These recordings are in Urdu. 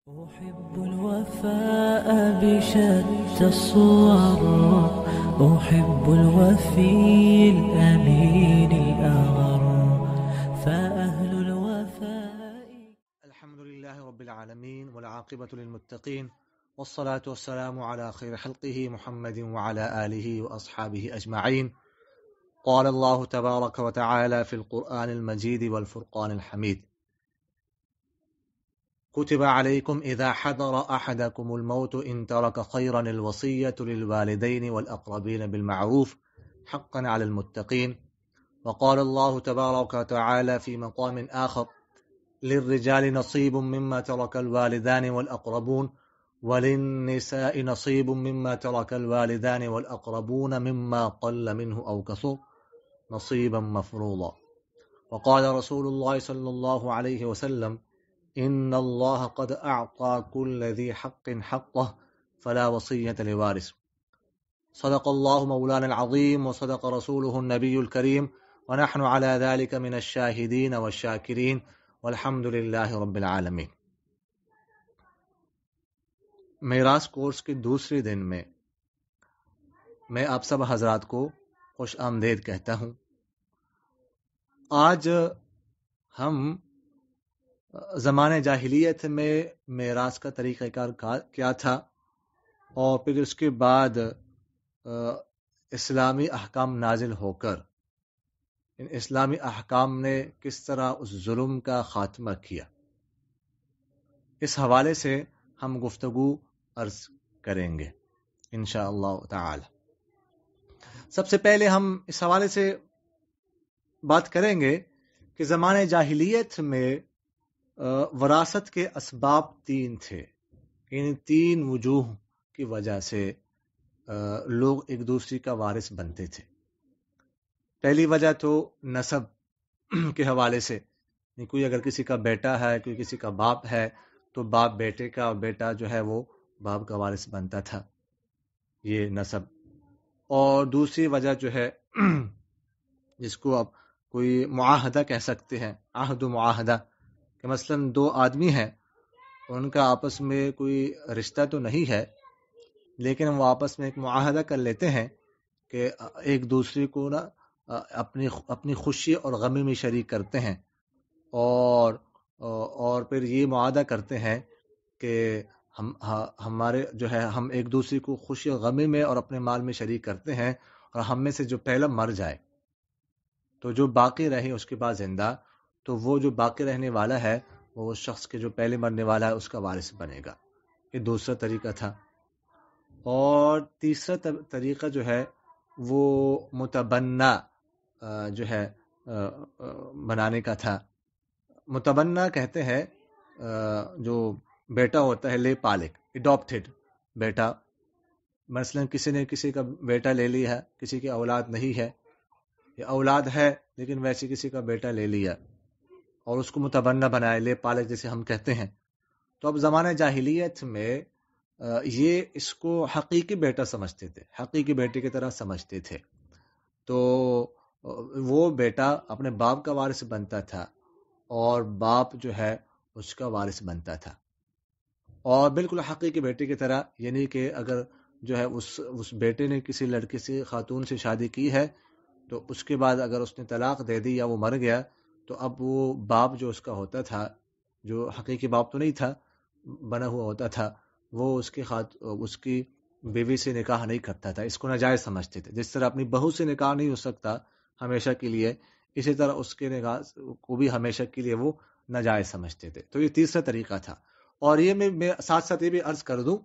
أحب الوفاء بشتى الصور، أحب الوفي الأمين الأغر، فأهل الوفاء. الحمد لله رب العالمين والعاقبة للمتقين، والصلاة والسلام على خير خلقه محمد وعلى آله وأصحابه أجمعين. قال الله تبارك وتعالى في القرآن المجيد والفرقان الحميد: كتب عليكم إذا حضر أحدكم الموت إن ترك خيرا الوصية للوالدين والأقربين بالمعروف حقا على المتقين. وقال الله تبارك وتعالى في مقام آخر: للرجال نصيب مما ترك الوالدان والأقربون، وللنساء نصيب مما ترك الوالدان والأقربون مما قل منه أو كثر نصيبا مفروضا. وقال رسول الله صلى الله عليه وسلم: إن الله قد أعطى كل ذي حق حقه فلا وصية لوارث. صدق الله مولانا العظيم وصدق رسوله النبي الكريم، ونحن على ذلك من الشاهدين والشاكرين، والحمد لله رب العالمین۔ میراث کورس کے دوسرے دن میں آپ سب حضرات کو خوش آمدید کہتا ہوں۔ آج ہم زمانے جاہلیت میں میراث کا طریقہ کار کیا تھا، اور پھر اس کے بعد اسلامی احکام نازل ہو کر ان اسلامی احکام نے کس طرح اس ظلم کا خاتمہ کیا، اس حوالے سے ہم گفتگو عرض کریں گے انشاءاللہ تعالی۔ سب سے پہلے ہم اس حوالے سے بات کریں گے کہ زمانے جاہلیت میں وراثت کے اسباب تین تھے، ان تین وجوہ کی وجہ سے لوگ ایک دوسرے کا وارث بنتے تھے۔ پہلی وجہ تو نسب کے حوالے سے، کوئی اگر کسی کا بیٹا ہے، کوئی کسی کا باپ ہے، تو باپ بیٹے کا، اور بیٹا جو ہے وہ باپ کا وارث بنتا تھا، یہ نسب۔ اور دوسری وجہ جو ہے جس کو آپ کوئی معاہدہ کہہ سکتے ہیں، عہد و معاہدہ، کہ مثلا دو آدمی ہیں، ان کا آپس میں کوئی رشتہ تو نہیں ہے، لیکن وہ آپس میں ایک معاہدہ کر لیتے ہیں کہ ایک دوسرے کو نا اپنی خوشی اور غمی میں شریک کرتے ہیں، اور پھر یہ معاہدہ کرتے ہیں کہ ہمارے جو ہے ہم ایک دوسرے کو خوشی اور غمی میں اور اپنے مال میں شریک کرتے ہیں، اور ہم میں سے جو پہلا مر جائے تو جو باقی رہے اس کے بعد زندہ، تو وہ جو باقی رہنے والا ہے وہ شخص کے جو پہلے مرنے والا ہے اس کا وارث بنے گا۔ یہ دوسرا طریقہ تھا۔ اور تیسرا طریقہ جو ہے وہ متبنہ جو ہے بنانے کا تھا۔ متبنہ کہتے ہیں جو بیٹا ہوتا ہے لے پالک، اڈاپٹیڈ بیٹا، مثلا کسی نے کسی کا بیٹا لے لیا ہے، کسی کی اولاد نہیں ہے، یا اولاد ہے لیکن ویسے کسی کا بیٹا لے لیا اور اس کو متبنہ بنائے، لے پالک جسے ہم کہتے ہیں۔ تو اب زمانہ جاہلیت میں یہ اس کو حقیقی بیٹا سمجھتے تھے، حقیقی بیٹے کی طرح سمجھتے تھے، تو وہ بیٹا اپنے باپ کا وارث بنتا تھا، اور باپ جو ہے اس کا وارث بنتا تھا، اور بالکل حقیقی بیٹے کی طرح، یعنی کہ اگر جو ہے اس بیٹے نے کسی لڑکی سے، خاتون سے شادی کی ہے، تو اس کے بعد اگر اس نے طلاق دے دی یا وہ مر گیا، تو اب وہ باپ جو اس کا ہوتا تھا، جو حقیقی باپ تو نہیں تھا، بنا ہوا ہوتا تھا، وہ اس کی بیوی سے نکاح نہیں کرتا تھا، اس کو ناجائز سمجھتے تھے۔ جس طرح اپنی بہو سے نکاح نہیں ہو سکتا ہمیشہ کے لیے، اسی طرح اس کے نکاح کو بھی ہمیشہ کے لیے وہ ناجائز سمجھتے تھے۔ تو یہ تیسرا طریقہ تھا۔ اور یہ میں ساتھ ساتھ یہ بھی عرض کر دوں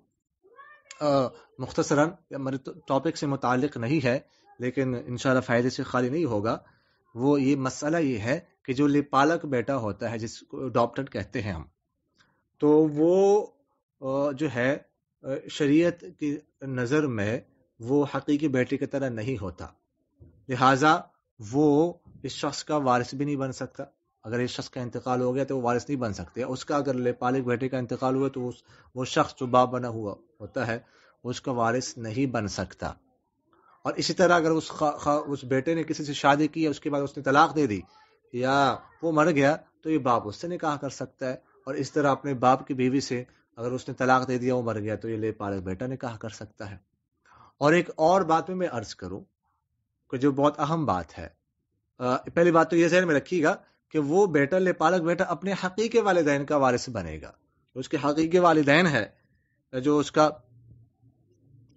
مختصراً، ہمارے ٹاپک سے متعلق نہیں ہے لیکن انشاءاللہ فائدے سے خالی نہیں ہوگا، وہ یہ مسئلہ یہ ہے کہ جو لیپالک بیٹا ہوتا ہے، جس کو اڈاپٹڈ کہتے ہیں ہم، تو وہ جو ہے شریعت کی نظر میں وہ حقیقی بیٹے کی طرح نہیں ہوتا، لہٰذا وہ اس شخص کا وارث بھی نہیں بن سکتا۔ اگر اس شخص کا انتقال ہو گیا تو وہ وارث نہیں بن سکتے۔ اس کا اگر لیپالک بیٹے کا انتقال ہوا تو وہ شخص جو باپ بنا ہوا ہوتا ہے اس کا وارث نہیں بن سکتا۔ اور اسی طرح اگر اس بیٹے نے کسی سے شادی کی، اس کے بعد اس نے طلاق دے دی یا وہ مر گیا، تو یہ باپ اس سے نکاح کر سکتا ہے، اور اس طرح اپنے باپ کی بیوی سے اگر اس نے طلاق دے دیا، وہ مر گیا، تو یہ لے پالک بیٹا نکاح کر سکتا ہے۔ اور ایک اور بات میں عرض کروں کہ جو بہت اہم بات ہے، پہلی بات تو یہ ذہن میں رکھیے گا کہ وہ بیٹا لے پالک بیٹا اپنے حقیقی والدین کا وارث بنے گا۔ اس کے حقیقی والدین ہے، جو اس کا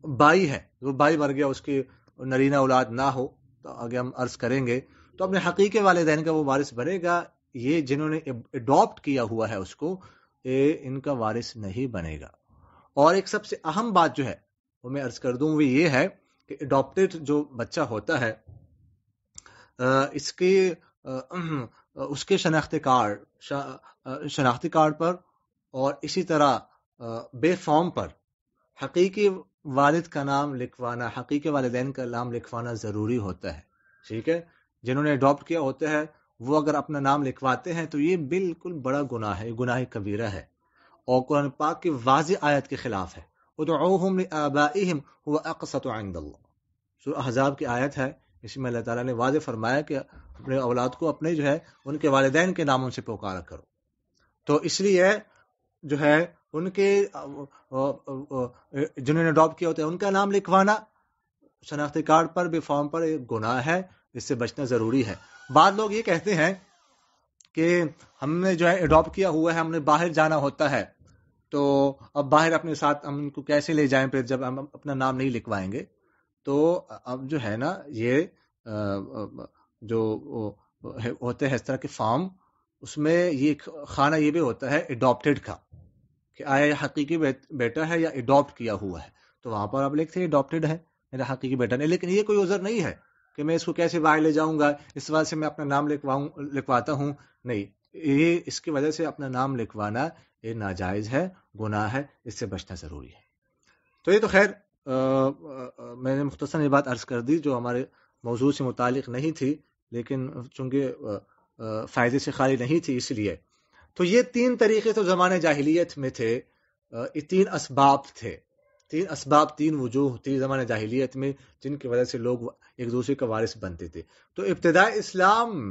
بھائی ہے، وہ بھائی مر گیا، اس کی نرینہ اولاد نہ ہو، تو آگے ہم عرض کریں گے، تو اپنے حقیقی والدین کا وہ وارث بنے گا۔ یہ جنہوں نے اڈاپٹ کیا ہوا ہے اس کو، یہ ان کا وارث نہیں بنے گا۔ اور ایک سب سے اہم بات جو ہے وہ میں عرض کر دوں، وہ یہ ہے کہ اڈاپٹیڈ جو بچہ ہوتا ہے، اس کے شناختی کارڈ پر اور اسی طرح بے فارم پر حقیقی والد کا نام لکھوانا، حقیقی والدین کا نام لکھوانا ضروری ہوتا ہے، ٹھیک ہے؟ جنہوں نے اڈاپٹ کیا ہوتا ہے وہ اگر اپنا نام لکھواتے ہیں تو یہ بالکل بڑا گناہ ہے، گناہ کبیرہ ہے، اور قرآن پاک کی واضح آیت کے خلاف ہے۔ ادعوہم لآبائہم هو اقسط عند اللہ، سورہ احزاب کی آیت ہے، اس میں اللہ تعالیٰ نے واضح فرمایا کہ اپنے اولاد کو اپنے جو ہے ان کے والدین کے ناموں سے پکارا کرو۔ تو اس لیے جو ہے ان کے جنہوں نے اڈاپٹ کیا ہوتا ہے ان کا نام لکھوانا شناختی کارڈ پر بھی فارم پر ایک گناہ ہے، اس سے بچنا ضروری ہے۔ بعض لوگ یہ کہتے ہیں کہ ہم نے جو ہے اڈاپٹ کیا ہوا ہے، ہم نے باہر جانا ہوتا ہے، تو اب باہر اپنے ساتھ ہم ان کو کیسے لے جائیں پھر جب ہم اپنا نام نہیں لکھوائیں گے؟ تو اب جو ہے نا یہ جو ہوتے ہیں اس طرح کے فارم، اس میں یہ خانہ یہ بھی ہوتا ہے اڈاپٹیڈ کا، کہ آیا یہ حقیقی بیٹا ہے یا اڈاپٹ کیا ہوا ہے، تو وہاں پر آپ لکھتے ہیں اڈاپٹیڈ ہے، میرا حقیقی بیٹا نہیں۔ لیکن یہ کوئی عذر نہیں ہے کہ میں اس کو کیسے باہر لے جاؤں گا، اس وجہ سے میں اپنا نام لکھواتا ہوں، نہیں، یہ اس کی وجہ سے اپنا نام لکھوانا یہ ناجائز ہے، گناہ ہے، اس سے بچنا ضروری ہے۔ تو یہ تو خیر میں نے مختصر یہ بات عرض کر دی جو ہمارے موضوع سے متعلق نہیں تھی، لیکن چونکہ فائدے سے خالی نہیں تھی اس لیے۔ تو یہ تین طریقے تو زمانے جاہلیت میں تھے، یہ تین اسباب تھے، تین وجوہ تھی زمانے جاہلیت میں جن کی وجہ سے لوگ ایک دوسرے کا وارث بنتے تھے۔ تو ابتدائی اسلام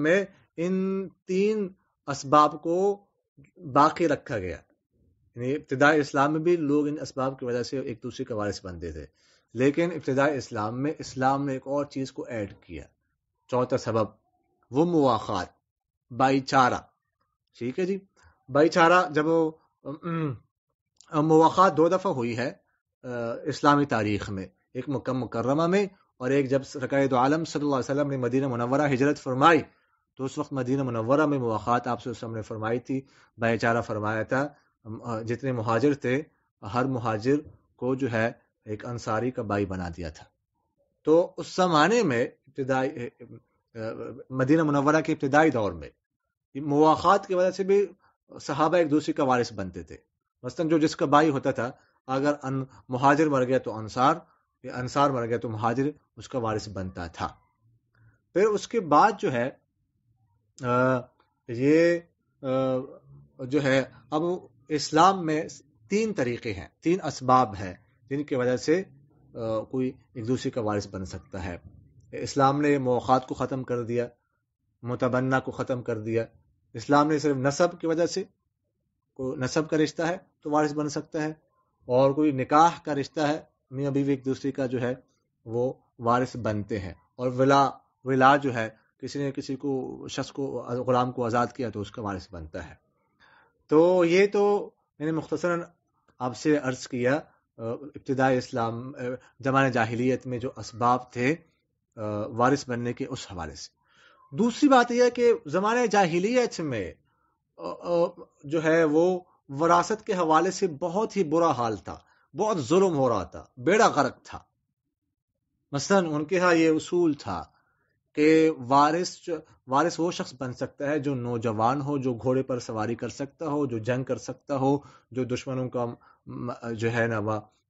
میں ان تین اسباب کو باقی رکھا گیا، یعنی ابتدائی اسلام میں بھی لوگ ان اسباب کی وجہ سے ایک دوسرے کا وارث بنتے تھے، لیکن ابتدائی اسلام نے ایک اور چیز کو ایڈ کیا، چوتھا سبب، وہ مواخات، بھائی چارہ، ٹھیک ہے جی۔ بھائی چارہ، جب مواخات دو دفعہ ہوئی ہے اسلامی تاریخ میں، ایک مکہ مکرمہ میں اور ایک جب سرکار دو عالم صلی اللہ علیہ وسلم نے مدینہ منورہ ہجرت فرمائی، تو اس وقت مدینہ منورہ میں مواخات آپ صلی اللہ علیہ وسلم نے فرمائی تھی، بھائی چارہ فرمایا تھا۔ جتنے مہاجر تھے ہر مہاجر کو جو ہے ایک انصاری کا بھائی بنا دیا تھا۔ تو اس زمانے میں مدینہ منورہ کے ابتدائی دور میں مواخات کی وجہ سے بھی صحابہ ایک دوسرے کا وارث بنتے تھے۔ مثلا جو جس کا بھائی ہوتا تھا، اگر مہاجر مر گیا تو انصار، یا انصار مر گیا تو مہاجر اس کا وارث بنتا تھا۔ پھر اس کے بعد جو ہے یہ جو ہے اب اسلام میں تین طریقے ہیں، تین اسباب ہیں جن کی وجہ سے کوئی ایک دوسرے کا وارث بن سکتا ہے۔ اسلام نے مواخات کو ختم کر دیا، متبنہ کو ختم کر دیا۔ اسلام نے صرف نسب کی وجہ سے، کوئی نسب کا رشتہ ہے تو وارث بن سکتا ہے، اور کوئی نکاح کا رشتہ ہے، میاں بیوی ایک دوسرے کا جو ہے وہ وارث بنتے ہیں، اور ولا جو ہے کسی نے کسی کو شخص کو غلام کو آزاد کیا تو اس کا وارث بنتا ہے۔ تو یہ تو میں نے مختصراً آپ سے عرض کیا ابتدائی اسلام زمانہ جاہلیت میں جو اسباب تھے وارث بننے کے، اس حوالے سے۔ دوسری بات یہ ہے کہ زمانہ جاہلیت میں جو ہے وہ وراثت کے حوالے سے بہت ہی برا حال تھا، بہت ظلم ہو رہا تھا، بیڑا غرق تھا۔ مثلا ان کے ہاں یہ اصول تھا کہ وارث وہ شخص بن سکتا ہے جو نوجوان ہو، جو گھوڑے پر سواری کر سکتا ہو، جو جنگ کر سکتا ہو، جو دشمنوں کا جو ہے نا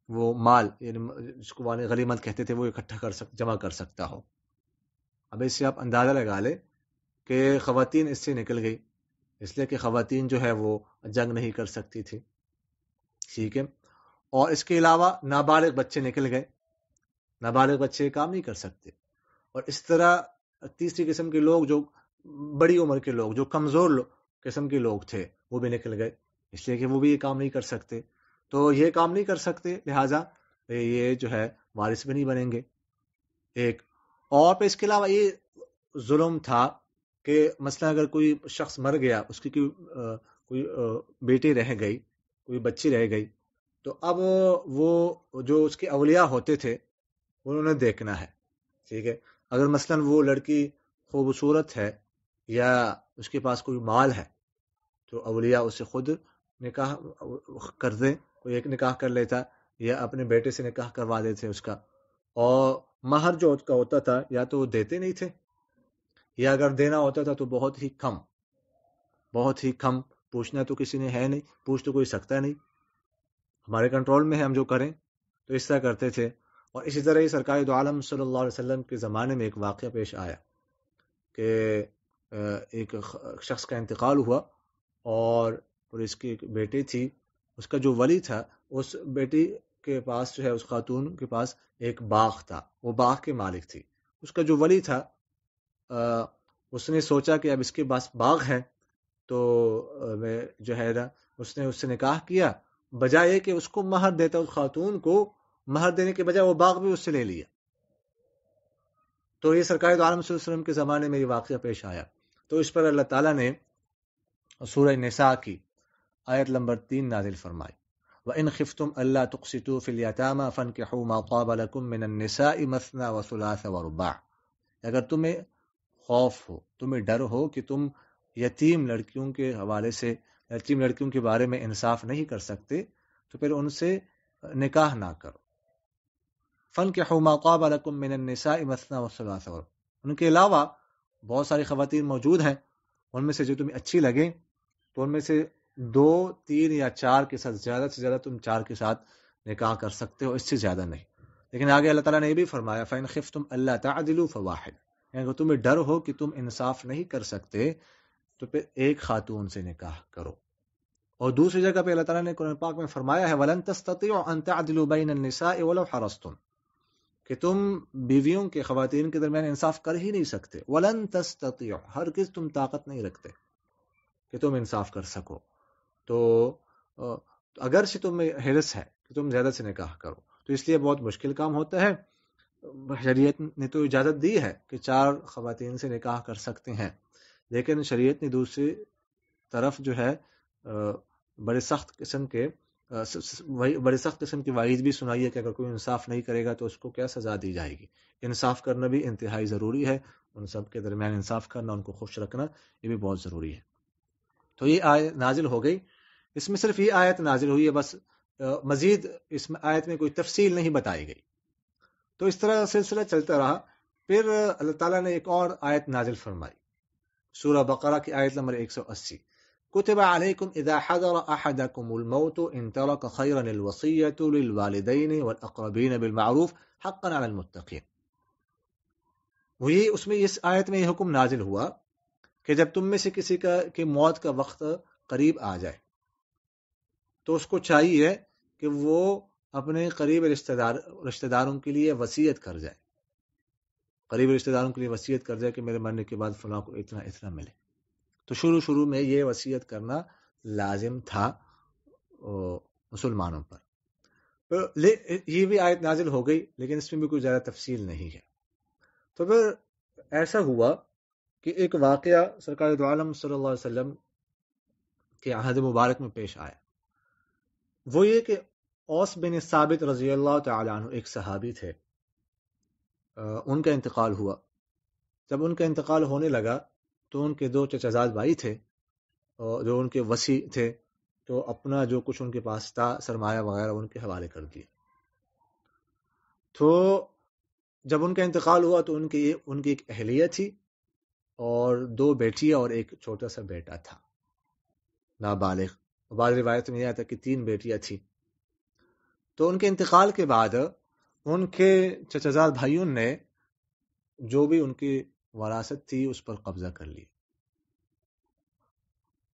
وہ مال، یعنی جس کو غنیمت کہتے تھے، وہ اکٹھا جمع کر سکتا ہو۔ اب اس سے آپ اندازہ لگا لیں کہ خواتین اس سے نکل گئی، اس لیے کہ خواتین جو ہے وہ جنگ نہیں کر سکتی تھی، ٹھیک ہے۔ اور اس کے علاوہ نابالغ بچے نکل گئے، نابالغ بچے کام نہیں کر سکتے۔ اور اس طرح تیسری قسم کے لوگ، جو بڑی عمر کے لوگ، جو کمزور لوگ، قسم کے لوگ تھے وہ بھی نکل گئے، اس لیے کہ وہ بھی یہ کام نہیں کر سکتے، تو یہ کام نہیں کر سکتے لہٰذا یہ جو ہے وارث بھی نہیں بنیں گے ایک۔ اور پھر اس کے علاوہ یہ ظلم تھا کہ مثلا اگر کوئی شخص مر گیا، اس کی کوئی بیٹی رہ گئی، کوئی بچی رہ گئی، تو اب وہ جو اس کے اولیاء ہوتے تھے انہوں نے دیکھنا ہے، ٹھیک ہے، اگر مثلا وہ لڑکی خوبصورت ہے یا اس کے پاس کوئی مال ہے تو اولیاء اسے خود نکاح کر دیں، کوئی ایک نکاح کر لیتا یا اپنے بیٹے سے نکاح کروا دیتے اس کا، اور مہر جو اس کا ہوتا تھا یا تو وہ دیتے نہیں تھے یا اگر دینا ہوتا تھا تو بہت ہی کم، بہت ہی کم، پوچھنا تو کسی نے ہے نہیں، پوچھ تو کوئی سکتا نہیں، ہمارے کنٹرول میں ہے ہم جو کریں، تو اس طرح کرتے تھے۔ اور اسی طرح ہی سرکار دو عالم صلی اللہ علیہ وسلم کے زمانے میں ایک واقعہ پیش آیا کہ ایک شخص کا انتقال ہوا اور اس کی ایک بیٹی تھی، اس کا جو ولی تھا اس بیٹی کے پاس جو ہے اس خاتون کے پاس ایک باغ تھا، وہ باغ کے مالک تھی، اس کا جو ولی تھا اس نے سوچا کہ اب اس کے پاس باغ ہے تو میں جو ہے نا اس نے اس سے نکاح کیا، بجائے کہ اس کو مہر دیتا، اس خاتون کو مہر دینے کے بجائے وہ باغ بھی اس سے لے لیا۔ تو یہ سرکار دو عالم صلی اللہ علیہ وسلم کے زمانے میں یہ واقعہ پیش آیا، تو اس پر اللہ تعالیٰ نے سورہ نساء کی آیت نمبر 3 نازل فرمائی، وَإِنْ خِفْتُمْ أَلَّا تُقْسِطُوا فِي الْيَتَامَى فَانكِحُوا مَا طَابَ لَكُم مِّنَ النِّسَاءِ مَثْنَىٰ وَثُلَاثَ وَرُبَاعَ، اگر تمہیں خوف ہو، تمہیں ڈر ہو کہ تم یتیم لڑکیوں کے حوالے سے، یتیم لڑکیوں کے بارے میں انصاف نہیں کر سکتے تو پھر ان سے نکاح نہ کرو۔ فَانكِحُوا مَا طَابَ لَكُم مِّنَ النِّسَاءِ مَثْنَىٰ وَثُلَاثَ وَرُبَاعَ، ان کے علاوہ بہت ساری خواتین موجود ہیں، ان میں سے جو تمہیں اچھی لگیں تو ان میں سے 2، 3 یا 4 کے ساتھ، زیادہ سے زیادہ تم 4 کے ساتھ نکاح کر سکتے ہو، اس سے زیادہ نہیں۔ لیکن آگے اللہ تعالیٰ نے یہ بھی فرمایا فَإِنْ خِفْتُمْ أَلَّا تَعْدِلُوا فَوَاحِدٌ، یعنی اگر تمہیں ڈر ہو کہ تم انصاف نہیں کر سکتے تو پھر ایک خاتون سے نکاح کرو۔ اور دوسری جگہ پہ اللہ تعالیٰ نے قرآن پاک میں فرمایا ہے وَلَن تَسْتَطِيعُوا أَن تَعْدِلُوا بَيْنَ النِّسَاءِ وَلَوْ حَرَصْتُمْ، کہ تم بیویوں کے، خواتین کے درمیان انصاف کر ہی نہیں سکتے، وَلَن تَسْتَطِيعُوا، ہرگز تم طاقت نہیں رکھتے کہ تم انصاف کر سکو، تو اگرچہ تمہیں حرص ہے کہ تم زیادہ سے نکاح کرو تو اس لیے بہت مشکل کام ہوتا ہے۔ شریعت نے تو اجازت دی ہے کہ 4 خواتین سے نکاح کر سکتے ہیں، لیکن شریعت نے دوسری طرف جو ہے بڑے سخت قسم کی وعید بھی سنائی ہے کہ اگر کوئی انصاف نہیں کرے گا تو اس کو کیا سزا دی جائے گی۔ انصاف کرنا بھی انتہائی ضروری ہے، ان سب کے درمیان انصاف کرنا، ان کو خوش رکھنا، یہ بھی بہت ضروری ہے۔ تو یہ آیت نازل ہو گئی، اس میں صرف یہ آیت نازل ہوئی ہے، بس مزید اس میں آیت میں کوئی تفصیل نہیں بتائی گئی۔ تو اس طرح سلسلہ چلتا رہا، پھر اللہ تعالیٰ نے ایک اور آیت نازل فرمائی، سورہ بقرہ کی آیت نمبر 180، كتب عليكم إذا حضر أحدكم الموت إن ترك خيرا الوصية للوالدين والأقربين بالمعروف حقا على المتقين۔ وہی اس میں اس آیت میں یہ حکم نازل ہوا کہ جب تم میں سے کسی کی موت کا وقت قریب آ جائے تو اس کو چاہیے کہ وہ اپنے قریب رشتہ داروں کے لیے وصیت کر جائے، قریب رشتہ داروں کے لیے وصیت کر جائے کہ میرے مرنے کے بعد فلاں کو اتنا اتنا ملے۔ تو شروع میں یہ وصیت کرنا لازم تھا مسلمانوں پر۔ یہ بھی آیت نازل ہو گئی لیکن اس میں بھی کوئی زیادہ تفصیل نہیں ہے۔ تو پھر ایسا ہوا کہ ایک واقعہ سرکار دو عالم صلی اللہ علیہ وسلم کے عہد مبارک میں پیش آیا، وہ یہ کہ اوس بن ثابت رضی اللہ تعالی عنہ ایک صحابی تھے، ان کا انتقال ہوا۔ جب ان کا انتقال ہونے لگا تو ان کے 2 چچا بھائی تھے جو ان کے وصی تھے، تو اپنا جو کچھ ان کے پاس تھا سرمایہ وغیرہ ان کے حوالے کر دیا۔ تو جب ان کا انتقال ہوا تو ان کی ایک اہلیہ تھی اور 2 بیٹیاں اور ایک چھوٹا سا بیٹا تھا نابالغ، بعض روایت میں یہ آتا کہ 3 بیٹیاں تھیں۔ تو ان کے انتقال کے بعد ان کے چچا بھائیوں نے جو بھی ان کی وراثت تھی اس پر قبضہ کر لی،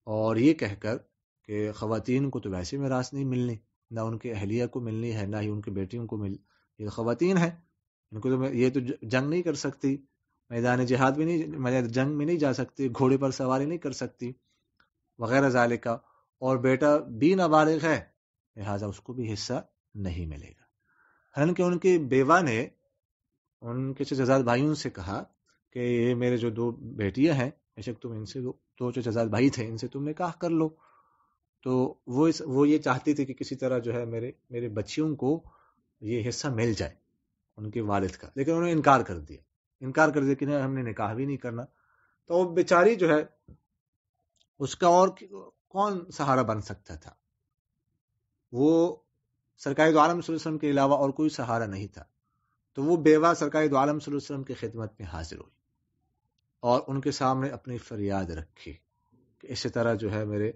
اور یہ کہہ کر کہ خواتین کو تو ویسے میراث نہیں ملنی، نہ ان کے اہلیہ کو ملنی ہے، نہ ہی ان کے بیٹیوں کو یہ خواتین ہیں، ان کو تو یہ تو جنگ نہیں کر سکتی، میدان جہاد بھی نہیں، جنگ میں نہیں جا سکتی، گھوڑے پر سواری نہیں کر سکتی، وغیرہ ذالک، اور بیٹا بھی نابالغ ہے لہٰذا اس کو بھی حصہ نہیں ملے گا۔ حالانکہ ان کی بیوہ نے ان کے چچا زاد بھائیوں سے کہا کہ یہ میرے جو 2 بیٹیاں ہیں، بے شک تم ان سے 2 چچا زاد بھائی تھے، ان سے تم نکاح کر لو۔ تو وہ یہ چاہتی تھی کہ کسی طرح جو ہے میرے بچیوں کو یہ حصہ مل جائے ان کے والد کا، لیکن انہوں نے انکار کر دیا کہ نہیں، ہم نے نکاح بھی نہیں کرنا۔ تو وہ بیچاری جو ہے اس کا اور کون سہارا بن سکتا تھا؟ وہ سرکار دو عالم صلی اللہ علیہ وسلم کے علاوہ اور کوئی سہارا نہیں تھا۔ تو وہ بیوہ سرکار دو عالم صلی اللہ علیہ وسلم کی خدمت میں حاضر ہوئی اور ان کے سامنے اپنی فریاد رکھی کہ اسی طرح جو ہے میرے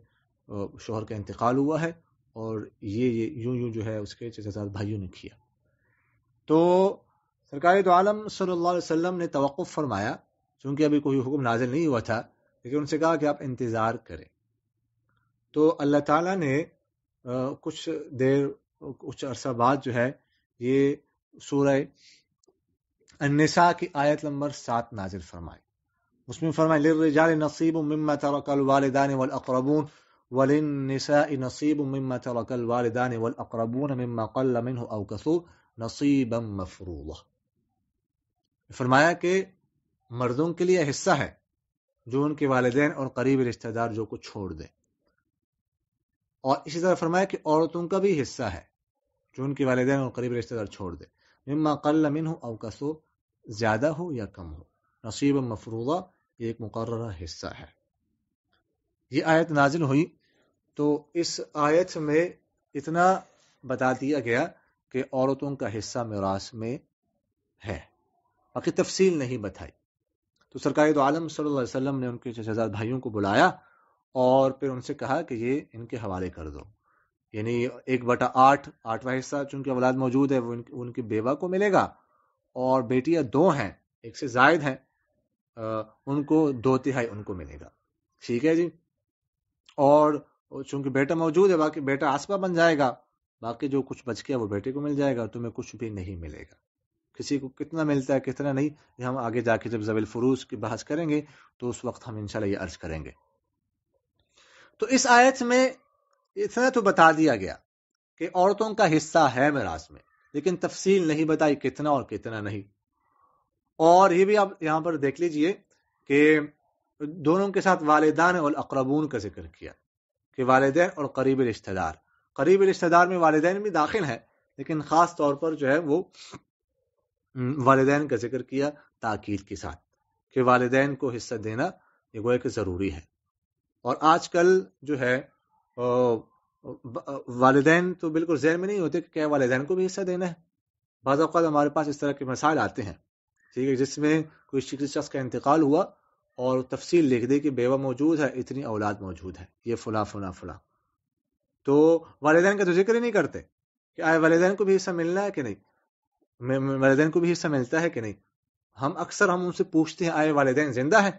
شوہر کا انتقال ہوا ہے اور یہ یوں جو ہے اس کے چچا زاد بھائیوں نے کیا۔ تو سرکار دو عالم صلی اللہ علیہ وسلم نے توقف فرمایا، چونکہ ابھی کوئی حکم نازل نہیں ہوا تھا، لیکن ان سے کہا کہ آپ انتظار کریں۔ تو اللہ تعالیٰ نے کچھ عرصہ بعد جو ہے یہ سورہ النساء کی آیت نمبر 7 نازل فرمائی۔ اس میں فرمایا للرجال نصیب مما ترک الوالدان والاقربون وللنساء نصیب مما ترک الوالدان والاقربون مما قل منه او کثر نصیبا مفروضا۔ فرمایا کہ مردوں کے لیے حصہ ہے جو ان کے والدین اور قریب رشتہ دار جو کو چھوڑ دیں، اور اسی طرح فرمایا کہ عورتوں کا بھی حصہ ہے جو ان کے والدین اور قریب رشتہ دار چھوڑ دیں، مما قل منه او کثر، زیادہ ہو یا کم ہو، نصیبا مفروضا، یہ ایک مقررہ حصہ ہے۔ یہ آیت نازل ہوئی تو اس آیت میں اتنا بتا دیا گیا کہ عورتوں کا حصہ میراث میں ہے، باقی تفصیل نہیں بتائی۔ تو سرکار دو عالم صلی اللہ علیہ وسلم نے ان کے چچا زاد بھائیوں کو بلایا اور پھر ان سے کہا کہ یہ ان کے حوالے کر دو، یعنی 1/8 8واں حصہ چونکہ اولاد موجود ہے وہ ان کی بیوہ کو ملے گا، اور بیٹیاں 2 ہیں، 1 سے زائد ہیں، ان کو 2/3 ان کو ملے گا۔ ٹھیک ہے جی۔ اور چونکہ بیٹا موجود ہے، باقی بیٹا عصبہ بن جائے گا، باقی جو کچھ بچ گیا وہ بیٹے کو مل جائے گا، تمہیں کچھ بھی نہیں ملے گا۔ کسی کو کتنا ملتا ہے کتنا نہیں، یہ ہم آگے جا کے جب ذوی الفروض کی بحث کریں گے تو اس وقت ہم انشاءاللہ یہ عرض کریں گے۔ تو اس آیت میں اتنا تو بتا دیا گیا کہ عورتوں کا حصہ ہے میراث میں، لیکن تفصیل نہیں بتائی کتنا اور کتنا نہیں۔ اور یہ بھی آپ یہاں پر دیکھ لیجئے کہ دونوں کے ساتھ والدان اور اقربون کا ذکر کیا کہ والدین اور قریب رشتہ دار۔ قریب رشتہ دار میں والدین بھی داخل ہیں، لیکن خاص طور پر جو ہے وہ والدین کا ذکر کیا تاکید کے ساتھ کہ والدین کو حصہ دینا یہ گویا کہ ضروری ہے۔ اور آج کل جو ہے والدین تو بالکل ذہن میں نہیں ہوتے کہ کیا والدین کو بھی حصہ دینا ہے۔ بعض اوقات ہمارے پاس اس طرح کے مسائل آتے ہیں، ٹھیک ہے، جس میں کوئی شخص کا انتقال ہوا اور تفصیل لکھ دے کہ بیوہ موجود ہے، اتنی اولاد موجود ہے، یہ فلاں فلاں فلاں، تو والدین کا تو ذکر ہی نہیں کرتے کہ آئے والدین کو بھی حصہ ملنا ہے کہ نہیں، والدین کو بھی حصہ ملتا ہے کہ نہیں۔ ہم ان سے پوچھتے ہیں آئے والدین زندہ ہیں؟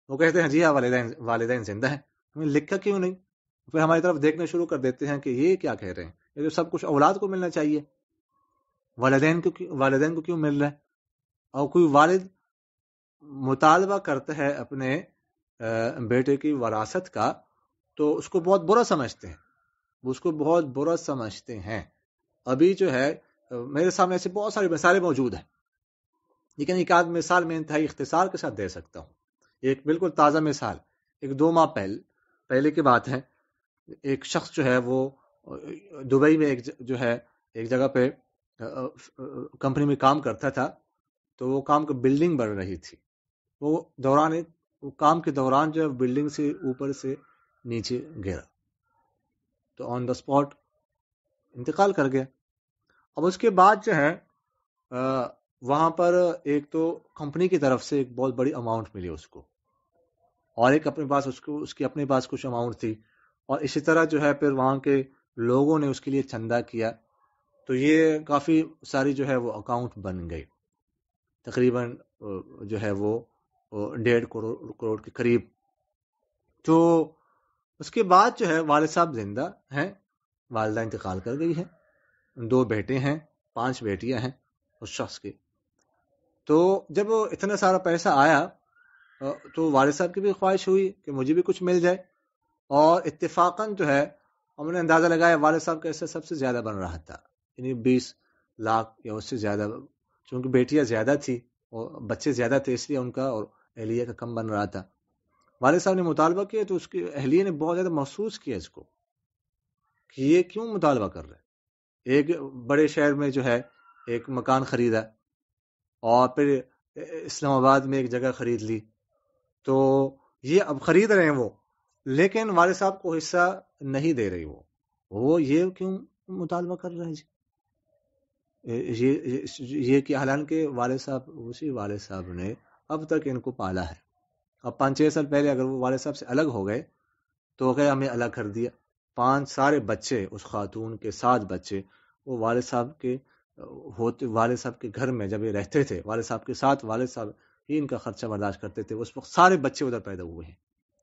وہ کہتے ہیں جی ہاں والدین زندہ ہیں۔ ہمیں لکھا کیوں نہیں؟ پھر ہماری طرف دیکھنا شروع کر دیتے ہیں کہ یہ کیا کہہ رہے ہیں، یہ تو سب کچھ اولاد کو ملنا چاہیے، والدین کو کیوں مل رہا ہے؟ اور کوئی والد مطالبہ کرتا ہے اپنے بیٹے کی وراثت کا تو اس کو بہت برا سمجھتے ہیں، ابھی جو ہے میرے سامنے ایسے بہت ساری مثالیں موجود ہیں، لیکن ایک آدھ مثال میں انتہائی اختصار کے ساتھ دے سکتا ہوں۔ ایک بالکل تازہ مثال، 1-2 ماہ پہلے کی بات ہے، ایک شخص جو ہے وہ دبئی میں ایک جگہ پہ کمپنی میں کام کرتا تھا، تو وہ کام کا بلڈنگ بن رہی تھی، وہ کام کے دوران جو ہے بلڈنگ سے اوپر سے نیچے گرا، تو آن دا اسپاٹ انتقال کر گیا۔ اب اس کے بعد جو ہے وہاں پر ایک تو کمپنی کی طرف سے ایک بہت بڑی اماؤنٹ ملی اس کو، اور ایک اپنے پاس اس کی اپنے پاس کچھ اماؤنٹ تھی، اور اسی طرح جو ہے پھر وہاں کے لوگوں نے اس کے لیے چندہ کیا، تو یہ کافی ساری جو ہے وہ اکاؤنٹ بن گئی، تقریباً جو ہے وہ 1.5 کروڑ کے قریب۔ تو اس کے بعد جو ہے والد صاحب زندہ ہیں، والدہ انتقال کر گئی ہے، 2 بیٹے ہیں، 5 بیٹیاں ہیں اس شخص کے۔ تو جب اتنا سارا پیسہ آیا تو والد صاحب کی بھی خواہش ہوئی کہ مجھے بھی کچھ مل جائے، اور اتفاقاً جو ہے ہم نے اندازہ لگایا والد صاحب کا حصہ سب سے زیادہ بن رہا تھا، یعنی 20 لاکھ یا اس سے زیادہ، چونکہ بیٹیاں زیادہ تھی اور بچے زیادہ تھے اس لیے ان کا اور اہلیہ کا کم بن رہا تھا۔ والد صاحب نے مطالبہ کیا تو اس کی اہلیہ نے بہت زیادہ محسوس کیا اس کو کہ یہ کیوں مطالبہ کر رہے ہیں۔ ایک بڑے شہر میں جو ہے ایک مکان خریدا اور پھر اسلام آباد میں ایک جگہ خرید لی، تو یہ اب خرید رہے ہیں وہ، لیکن والد صاحب کو حصہ نہیں دے رہی وہ یہ کیوں مطالبہ کر رہے ہیں جی؟ یہ کہ حالانکہ والد صاحب اسی والد صاحب نے اب تک ان کو پالا ہے۔ اب 5-6 سال پہلے اگر وہ والد صاحب سے الگ ہو گئے تو کہ ہمیں الگ کر دیا، 5 سارے بچے اس خاتون کے 7 بچے وہ والد صاحب کے ہوتے، والد صاحب کے گھر میں جب یہ رہتے تھے والد صاحب کے ساتھ، والد صاحب ہی ان کا خرچہ برداشت کرتے تھے، اس وقت سارے بچے ادھر پیدا ہوئے ہیں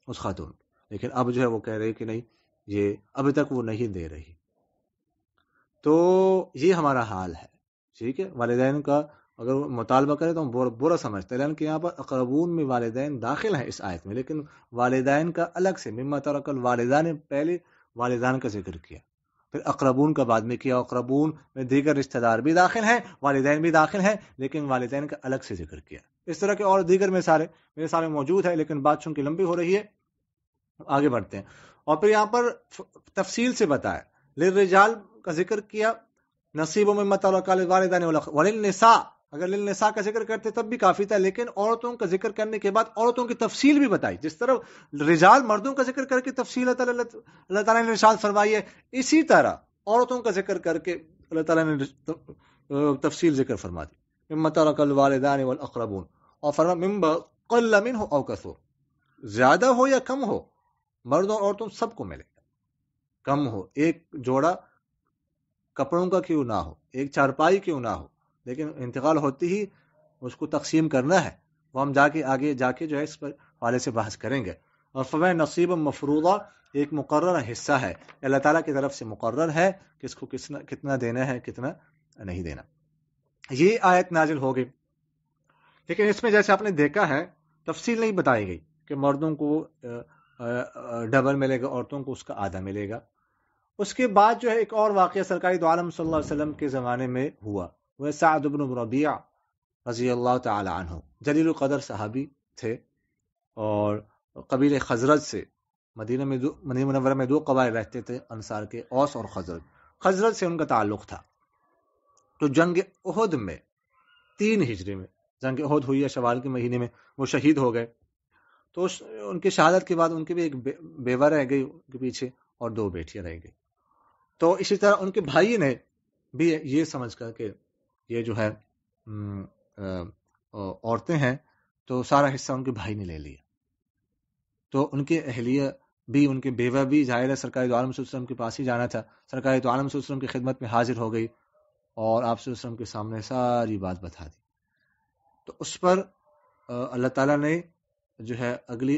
اس خاتون، لیکن اب جو ہے وہ کہہ رہے کہ نہیں، یہ ابھی تک وہ نہیں دے رہی۔ تو یہ ہمارا حال ہے، ٹھیک ہے۔ والدین کا اگر مطالبہ کرے تو ہم برا سمجھتے ہیں، کہ یہاں پر اقربون میں والدین داخل ہیں اس آیت میں، لیکن والدین کا الگ سے مما ترک الوالدان نے پہلے والدین کا ذکر کیا، پھر اقربون کا بعد میں کیا۔ اقربون میں دیگر رشتہ دار بھی داخل ہیں، والدین بھی داخل ہیں، لیکن والدین کا الگ سے ذکر کیا۔ اس طرح کے اور دیگر مثالیں موجود ہیں، لیکن بات چونکہ لمبی ہو رہی ہے آگے بڑھتے ہیں۔ اور پھر یہاں پر تفصیل سے بتایا، للرجال کا ذکر کیا، نصیب مما ترک الوالدان وللنساء، اگر للنساء کا ذکر کرتے تب بھی کافی تھا، لیکن عورتوں کا ذکر کرنے کے بعد عورتوں کی تفصیل بھی بتائی، جس طرح رجال مردوں کا ذکر کر کے تفصیل اللہ تعالیٰ نے ارشاد فرمائی ہے، اسی طرح عورتوں کا ذکر کر کے اللہ تعالیٰ نے تفصیل ذکر فرما دی، مما ترک الوالدان والاقربون، اور فرمایا مما قل منه او کثر، زیادہ ہو یا کم ہو، مردوں اور عورتوں سب کو ملے گا، کم ہو، ایک جوڑا کپڑوں کا کیوں نہ ہو، ایک چارپائی کیوں نہ ہو، لیکن انتقال ہوتی ہی اس کو تقسیم کرنا ہے، وہ ہم آگے جا کے جو ہے اس پر حوالے سے بحث کریں گے۔ اور فرمایا نصیب مفروضہ، ایک مقررہ حصہ ہے، اللہ تعالیٰ کی طرف سے مقرر ہے کہ اس کو کتنا دینا ہے، کتنا نہیں دینا۔ یہ آیت نازل ہو گئی، لیکن اس میں جیسے آپ نے دیکھا ہے تفصیل نہیں بتائی گئی کہ مردوں کو ڈبل ملے گا، عورتوں کو اس کا آدھا ملے گا۔ اس کے بعد جو ہے ایک اور واقعہ سرکاری دو عالم صلی اللہ علیہ وسلم کے زمانے میں ہوا، وہ سعد بن ربیعہ رضی اللہ تعالی عنہ، جلیل القدر صحابی تھے، اور قبیلہ خزرج سے، مدینہ منورہ میں 2 قبائل رہتے تھے انصار کے، اوس اور خزرج سے ان کا تعلق تھا۔ تو جنگ احد میں 3 ہجری میں جنگ احد ہوئی ہے، شوال کے مہینے میں، وہ شہید ہو گئے۔ تو ان کی شہادت کے بعد ان کی بھی ایک بیوہ رہ گئی ان کے پیچھے، اور 2 بیٹیاں رہ گئی۔ تو اسی طرح ان کے بھائی نے بھی یہ سمجھ کر کہ یہ جو ہے عورتیں ہیں، تو سارا حصہ ان کے بھائی نے لے لیا۔ تو ان کے اہلیہ بھی، ان کے بیوہ بھی، ظاہر ہے سرکار دو عالم صلی اللہ علیہ وسلم کے پاس ہی جانا تھا، سرکار دو عالم صلی اللہ علیہ وسلم کی خدمت میں حاضر ہو گئی اور آپ صلی اللہ علیہ وسلم کے سامنے ساری بات بتا دی۔ تو اس پر اللہ تعالیٰ نے جو ہے اگلی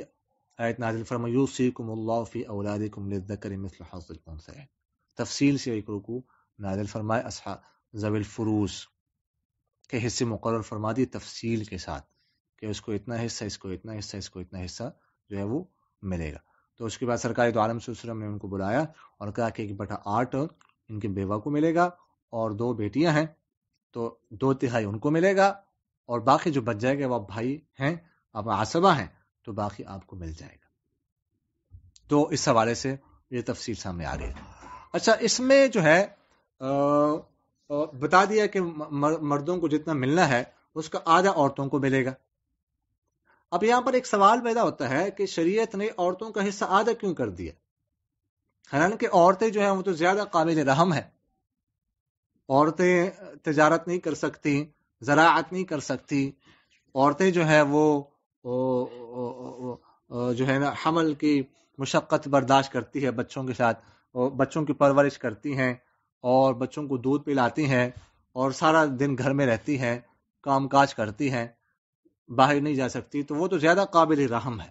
آیت نازل فرمائی، یوصیکم اللہ فی اولادکم للذکر مثل حظ الانثیین، تفصیل سے ایک رکوع نازل فرمائے، اصحاب ذوی الفروز کے حصے مقرر فرما دی تفصیل کے ساتھ، کہ اس کو اتنا حصہ، اس کو اتنا حصہ، اس کو اتنا حصہ جو ہے وہ ملے گا۔ تو اس کے بعد سرکار دو عالم صلی اللہ علیہ وسلم نے ان کو بلایا اور کہا کہ 1/8 ان کے بیوہ کو ملے گا، اور 2 بیٹیاں ہیں تو 2/3 ان کو ملے گا، اور باقی جو بچ جائے گا وہ بھائی ہیں، آپ عصبہ ہیں، تو باقی آپ کو مل جائے گا۔ تو اس حوالے سے یہ تفصیل سامنے آ گئی۔ اچھا، اس میں جو ہے بتا دیا کہ مردوں کو جتنا ملنا ہے اس کا آدھا عورتوں کو ملے گا۔ اب یہاں پر ایک سوال پیدا ہوتا ہے کہ شریعت نے عورتوں کا حصہ آدھا کیوں کر دیا؟ حالانکہ عورتیں جو ہیں وہ تو زیادہ قابل رحم ہیں، عورتیں تجارت نہیں کر سکتی، زراعت نہیں کر سکتی، عورتیں جو ہیں وہ جو ہے نا حمل کی مشقت برداشت کرتی ہے بچوں کے ساتھ، اور بچوں کی پرورش کرتی ہیں، اور بچوں کو دودھ پلاتی ہیں، اور سارا دن گھر میں رہتی ہیں، کام کاج کرتی ہیں، باہر نہیں جا سکتی، تو وہ تو زیادہ قابل رحم ہے۔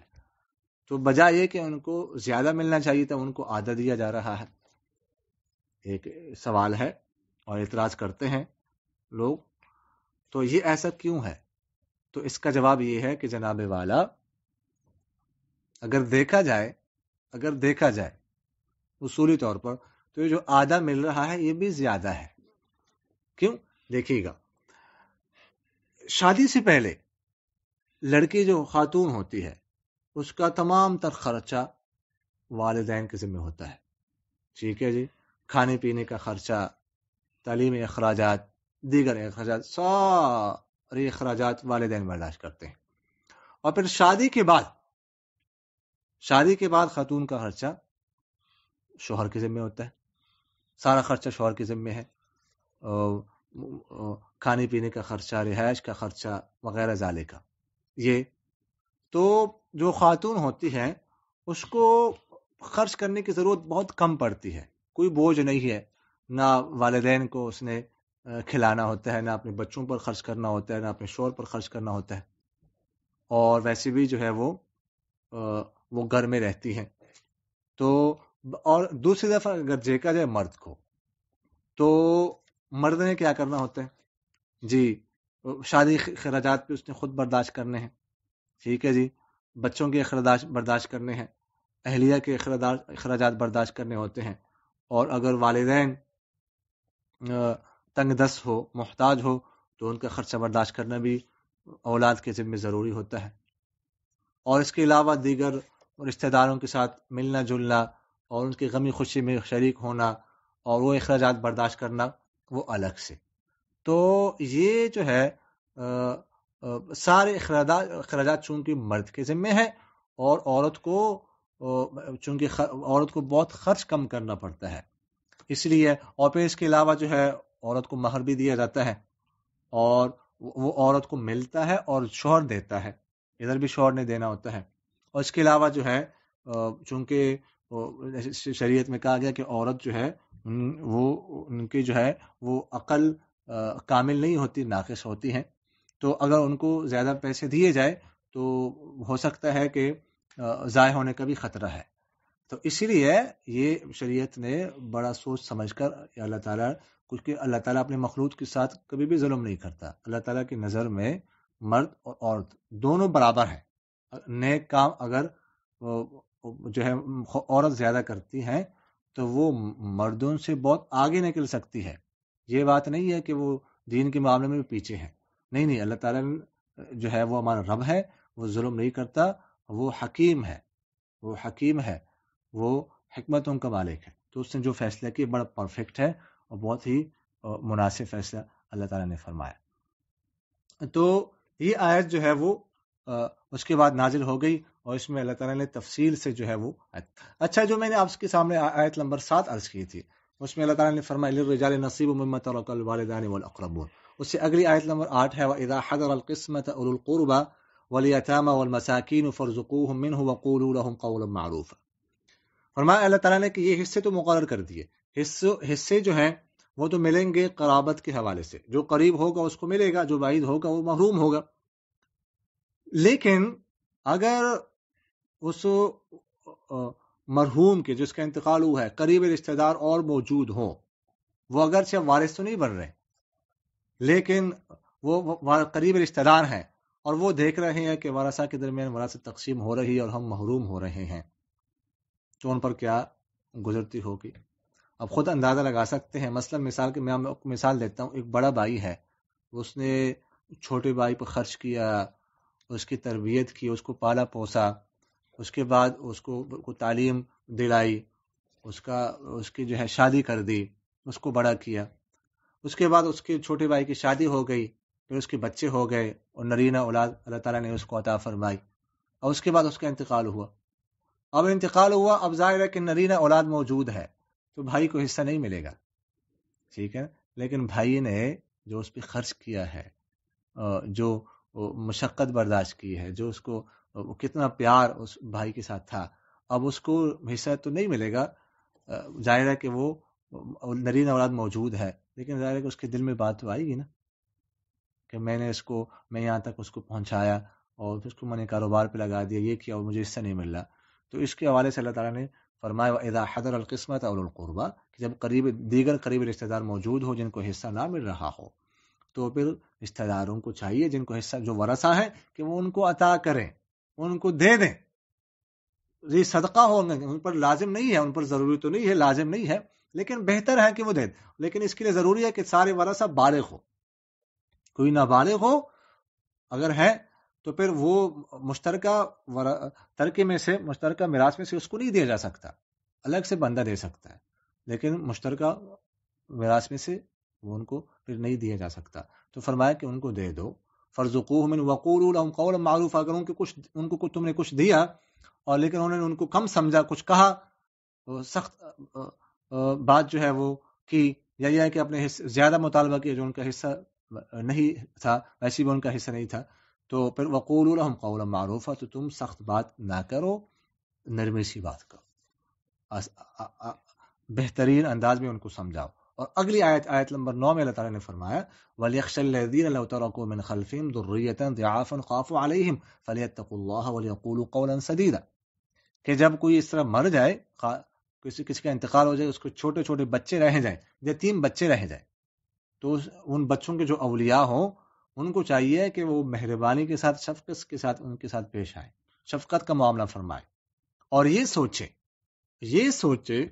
تو بجائے یہ کہ ان کو زیادہ ملنا چاہیے تھا، ان کو آدھا دیا جا رہا ہے۔ ایک سوال ہے اور اعتراض کرتے ہیں لوگ، تو یہ ایسا کیوں ہے؟ تو اس کا جواب یہ ہے کہ جناب والا، اگر دیکھا جائے اگر دیکھا جائے اصولی طور پر تو یہ جو آدھا مل رہا ہے یہ بھی زیادہ ہے. کیوں؟ دیکھیے گا، شادی سے پہلے لڑکی جو خاتون ہوتی ہے اس کا تمام تر خرچہ والدین کے ذمہ ہوتا ہے. ٹھیک ہے جی، کھانے پینے کا خرچہ، تعلیمی اخراجات، دیگر اخراجات، سارے اخراجات والدین برداشت کرتے ہیں. اور پھر شادی کے بعد خاتون کا خرچہ شوہر کے ذمہ ہوتا ہے. سارا خرچہ شوہر کے ذمہ ہے، کھانے پینے کا خرچہ، رہائش کا خرچہ وغیرہ ذالک کا. یہ تو جو خاتون ہوتی ہے اس کو خرچ کرنے کی ضرورت بہت کم پڑتی ہے، کوئی بوجھ نہیں ہے. نہ والدین کو اس نے کھلانا ہوتا ہے، نہ اپنے بچوں پر خرچ کرنا ہوتا ہے، نہ اپنے شوہر پر خرچ کرنا ہوتا ہے. اور ویسے بھی جو ہے وہ گھر میں رہتی ہیں. تو اور دوسری دفعہ اگر دیکھا جائے مرد کو، تو مرد نے کیا کرنا ہوتا ہے جی، شادی اخراجات بھی اس نے خود برداشت کرنے ہیں. ٹھیک ہے جی، بچوں کے اخراجات برداشت کرنے ہیں، اہلیہ کے اخراجات برداشت کرنے ہوتے ہیں. اور اگر والدین تنگ دست ہو، محتاج ہو، تو ان کا خرچہ برداشت کرنا بھی اولاد کے ذمہ ضروری ہوتا ہے. اور اس کے علاوہ دیگر رشتہ داروں کے ساتھ ملنا جلنا اور ان کی غمی خوشی میں شریک ہونا اور وہ اخراجات برداشت کرنا وہ الگ سے. تو یہ جو ہے سارے اخراجات چونکہ مرد کے ذمہ ہے، اور عورت کو چونکہ عورت کو بہت خرچ کم کرنا پڑتا ہے اس لیے. اور پھر اس کے علاوہ جو ہے عورت کو مہر بھی دیا جاتا ہے، اور وہ عورت کو ملتا ہے اور شوہر دیتا ہے، ادھر بھی شوہر نے دینا ہوتا ہے. اور اس کے علاوہ جو ہے چونکہ شریعت میں کہا گیا کہ عورت جو ہے وہ ان کی جو ہے وہ عقل کامل نہیں ہوتی، ناقص ہوتی ہیں. تو اگر ان کو زیادہ پیسے دیے جائے تو ہو سکتا ہے کہ ضائع ہونے کا بھی خطرہ ہے. تو اسی لیے یہ شریعت نے بڑا سوچ سمجھ کر اللہ تعالیٰ، کیونکہ اللہ تعالیٰ اپنے مخلوق کے ساتھ کبھی بھی ظلم نہیں کرتا. اللہ تعالیٰ کی نظر میں مرد اور عورت دونوں برابر ہیں. نیک کام اگر جو ہے عورت زیادہ کرتی ہے تو وہ مردوں سے بہت آگے نکل سکتی ہے. یہ بات نہیں ہے کہ وہ دین کے معاملے میں بھی پیچھے ہے، نہیں. اللہ تعالیٰ جو ہے وہ ہمارا رب ہے، وہ ظلم نہیں کرتا، وہ حکیم ہے، وہ حکمتوں کا مالک ہے. تو اس نے جو فیصلہ کیا بڑا پرفیکٹ ہے اور بہت ہی مناسب فیصلہ اللہ تعالیٰ نے فرمایا. تو یہ آیت جو ہے وہ اس کے بعد نازل ہو گئی، اور اس میں اللہ تعالیٰ نے تفصیل سے جو ہے وہ اچھا، جو میں نے آپ کے سامنے آیت نمبر 7 عرض کی تھی، اس میں اللہ تعالیٰ نے فرمایا للرجال نصیب مما ترک الوالدان والاقربون. اس سے اگلی آیت نمبر 8 ہے وَإِذَا حَضَرَ الْقِسْمَةَ أُولُو الْقُرْبَى وَالْيَتَامَى وَالْمَسَاكِينُ فَارْزُقُوهُم مِّنْهُ وَقُولُوا لَهُمْ قَوْلًا مَّعْرُوفًا. فرمایا اللہ تعالیٰ نے کہ یہ حصے تو مقرر کر دیے، حصے جو ہیں وہ تو ملیں گے قرابت کے حوالے سے، جو قریب ہوگا اس کو ملے گا، جو بعید ہوگا وہ محروم ہوگا. لیکن اگر اس مرحوم کے جس کا انتقال ہوا ہے قریب رشتہ دار اور موجود ہوں، وہ اگرچہ وارث تو نہیں بن رہے لیکن وہ قریب رشتہ دار ہیں، اور وہ دیکھ رہے ہیں کہ ورثہ کے درمیان وراثت تقسیم ہو رہی ہے اور ہم محروم ہو رہے ہیں، تو ان پر کیا گزرتی ہوگی. اب خود اندازہ لگا سکتے ہیں. مثلا میں مثال دیتا ہوں. ایک بڑا بھائی ہے، اس نے چھوٹے بھائی پر خرچ کیا، اس کی تربیت کی، اس کو پالا پوسا، اس کے بعد اس کو تعلیم دلائی، اس کی جو ہے شادی کر دی، اس کو بڑا کیا. اس کے بعد اس کے چھوٹے بھائی کی شادی ہو گئی، پھر اس کے بچے ہو گئے اور نرینہ اولاد اللہ تعالیٰ نے اس کو عطا فرمائی، اور اس کے بعد اس کا انتقال ہوا. اب ظاہر ہے کہ نرینہ اولاد موجود ہے تو بھائی کو حصہ نہیں ملے گا، ٹھیک ہے. لیکن بھائی نے جو اس پہ خرچ کیا ہے، جو مشقت برداشت کی ہے، جو اس کو کتنا پیار اس بھائی کے ساتھ تھا، اب اس کو حصہ تو نہیں ملے گا. ظاہر ہے کہ وہ نرینہ اولاد موجود ہے، لیکن ظاہر ہے کہ اس کے دل میں بات تو آئے گی نا کہ میں یہاں تک اس کو پہنچایا اور اس کو میں نے کاروبار پہ لگا دیا، یہ کیا اور مجھے حصہ نہیں مل رہا. تو اس کے حوالے سے اللہ تعالیٰ نے فرمایا وَإِذَا حَضَرَ الْقِسْمَةَ أُولُو الْقُرْبَى کہ جب دیگر قریب رشتہ دار موجود ہو جن کو حصہ نہ مل رہا ہو، تو پھر رشتہ داروں کو چاہیے جن کو حصہ جو ورثہ ہے کہ وہ ان کو عطا کریں، ان کو دے دیں. یہ صدقہ ہو ان پر لازم نہیں ہے، ان پر ضروری تو نہیں ہے، لازم نہیں ہے، لیکن بہتر ہے کہ وہ دے، لیکن اس کے لیے ضروری ہے کہ سارے ورثہ بالغ ہو. کوئی نابالغ ہو اگر ہے تو پھر وہ مشترکہ ترکے میں سے، مشترکہ میراث میں سے اس کو نہیں دیا جا سکتا، الگ سے بندہ دے سکتا ہے، لیکن مشترکہ میراث میں سے وہ ان کو پھر نہیں دیا جا سکتا. تو فرمایا کہ ان کو دے دو. فارزقوهم من وقولوا لهم قولا معروفا، اگر ان کو تم نے کچھ دیا اور لیکن انہوں نے ان کو کم سمجھا، کچھ کہا، سخت بات جو ہے وہ کی، یا یہ ہے کہ اپنے زیادہ مطالبہ کیا جو ان کا حصہ نہیں تھا، ویسے بھی ان کا حصہ نہیں تھا، تو پھر وقولوا لهم قولا معروفا، تو تم سخت بات نہ کرو، نرمی سی بات کرو، بہترین انداز میں ان کو سمجھاؤ. اور اگلی آیت نمبر 9 میں اللہ تعالیٰ نے فرمایا وَلْيَخْشَ الَّذِينَ لَوْ تَرَكُوا مِنْ خَلْفِهِمْ ذُرِّيَّةً ضِعَافًا خَافُوا عَلَيْهِمْ فَلْيَتَّقُوا اللَّهَ وَلْيَقُولُوا قَوْلًا سَدِيدًا. کہ جب کوئی اس طرح مر جائے، کسی کا انتقال ہو جائے، اس کو چھوٹے چھوٹے بچے رہ جائیں، یتیم بچے رہ جائیں، تو ان بچوں کے جو اولیاء ہوں ان کو چاہیے کہ وہ مہربانی کے ساتھ، شفقت کے ساتھ ان کے ساتھ پیش آئیں، شفقت کا معاملہ فرمائے، اور یہ سوچے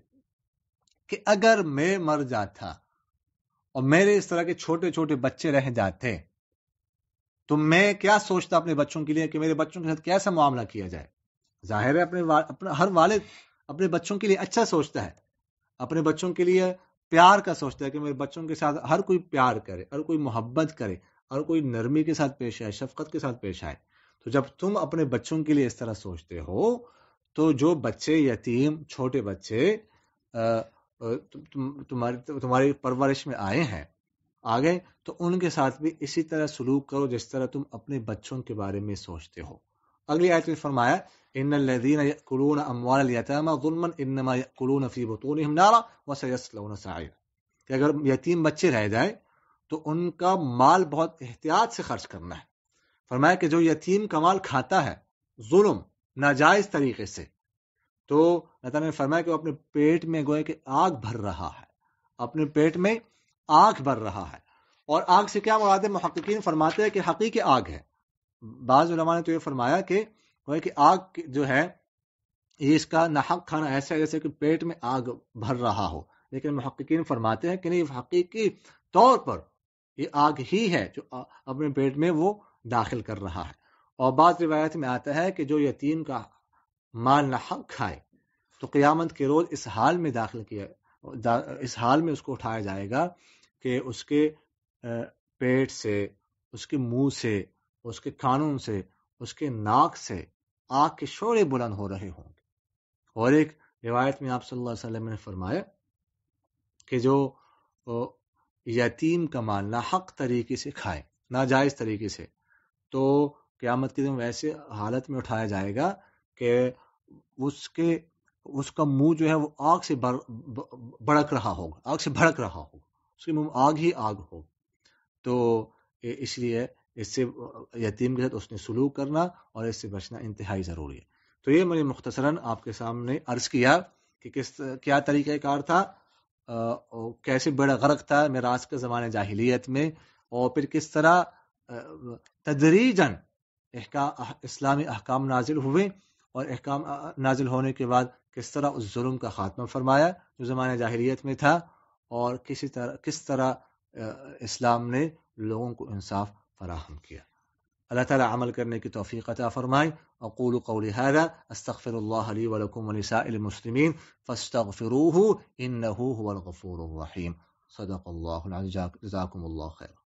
کہ اگر میں مر جاتا اور میرے اس طرح کے چھوٹے چھوٹے بچے رہ جاتے تو میں کیا سوچتا اپنے بچوں کے لیے کہ میرے بچوں کے ساتھ کیسا معاملہ کیا جائے. ظاہر ہے اپنا ہر والد اپنے بچوں کے لیے اچھا سوچتا ہے، اپنے بچوں کے لیے پیار کا سوچتا ہے کہ میرے بچوں کے ساتھ ہر کوئی پیار کرے، ہر کوئی محبت کرے، ہر کوئی نرمی کے ساتھ پیش آئے، شفقت کے ساتھ پیش آئے. تو جب تم اپنے بچوں کے لیے اس طرح سوچتے ہو تو جو بچے یتیم، چھوٹے بچے تمہاری پرورش میں آگے تو ان کے ساتھ بھی اسی طرح سلوک کرو جس طرح تم اپنے بچوں کے بارے میں سوچتے ہو. اگلی آیت میں فرمایا ان الذين ياكلون اموال اليتامى ظلما انما ياكلون في بطونهم نارا وسيصلون سعيرا، کہ اگر یتیم بچے رہ جائیں تو ان کا مال بہت احتیاط سے خرچ کرنا ہے. فرمایا کہ جو یتیم کا مال کھاتا ہے ظلم، ناجائز طریقے سے، تو اللہ تعالیٰ نے فرمایا کہ وہ اپنے پیٹ میں گویا کہ آگ بھر رہا ہے، اپنے پیٹ میں آگ بھر رہا ہے. اور آگ سے کیا مراد ہے؟ محققین فرماتے ہیں کہ حقیقی آگ ہے. بعض علماء نے تو یہ فرمایا کہ گویا کہ آگ جو ہے یہ اس کا ناحق کھانا ایسا ہے جیسے کہ پیٹ میں آگ بھر رہا ہو، لیکن محققین فرماتے ہیں کہ نہیں، حقیقی طور پر یہ آگ ہی ہے جو اپنے پیٹ میں وہ داخل کر رہا ہے. اور بعض روایت میں آتا ہے کہ جو یتیم کا مال ناحق کھائے تو قیامت کے روز اس حال میں اس حال میں اس کو اٹھایا جائے گا کہ اس کے پیٹ سے، اس کے منہ سے، اس کے کانوں سے، اس کے ناک سے آگ کے شعلے بلند ہو رہے ہوں گے. اور ایک روایت میں آپ صلی اللہ علیہ وسلم نے فرمایا کہ جو یتیم کا مال ناحق طریقے سے کھائے، ناجائز طریقے سے، تو قیامت کے دن ویسے حالت میں اٹھایا جائے گا کہ اس کا منہ جو ہے وہ آگ سے بھڑک رہا ہوگا، اس کے منہ آگ ہی آگ ہوگا. تو اس لیے اس سے یتیم کے ساتھ اس نے سلوک کرنا اور اس سے بچنا انتہائی ضروری ہے. تو یہ میں نے مختصراً آپ کے سامنے عرض کیا کہ کیا طریقہ کار تھا، کیسے بڑا غرق تھا میراث کے زمانے جاہلیت میں، اور پھر کس طرح تدریجاً اسلامی احکام نازل ہوئے، اور احکام نازل ہونے کے بعد کس طرح اس ظلم کا خاتمہ فرمایا جو زمانے جاہلیت میں تھا، اور کس طرح اسلام نے لوگوں کو انصاف فراہم کیا. اللہ تعالیٰ عمل کرنے کی توفیق عطا فرمائے. اقول قولی هذا استغفر الله لي ولكم ولسائر المسلمين فاستغفروه انه هو الغفور الرحيم. صدق الله العظيم. جزاكم الله خيرا.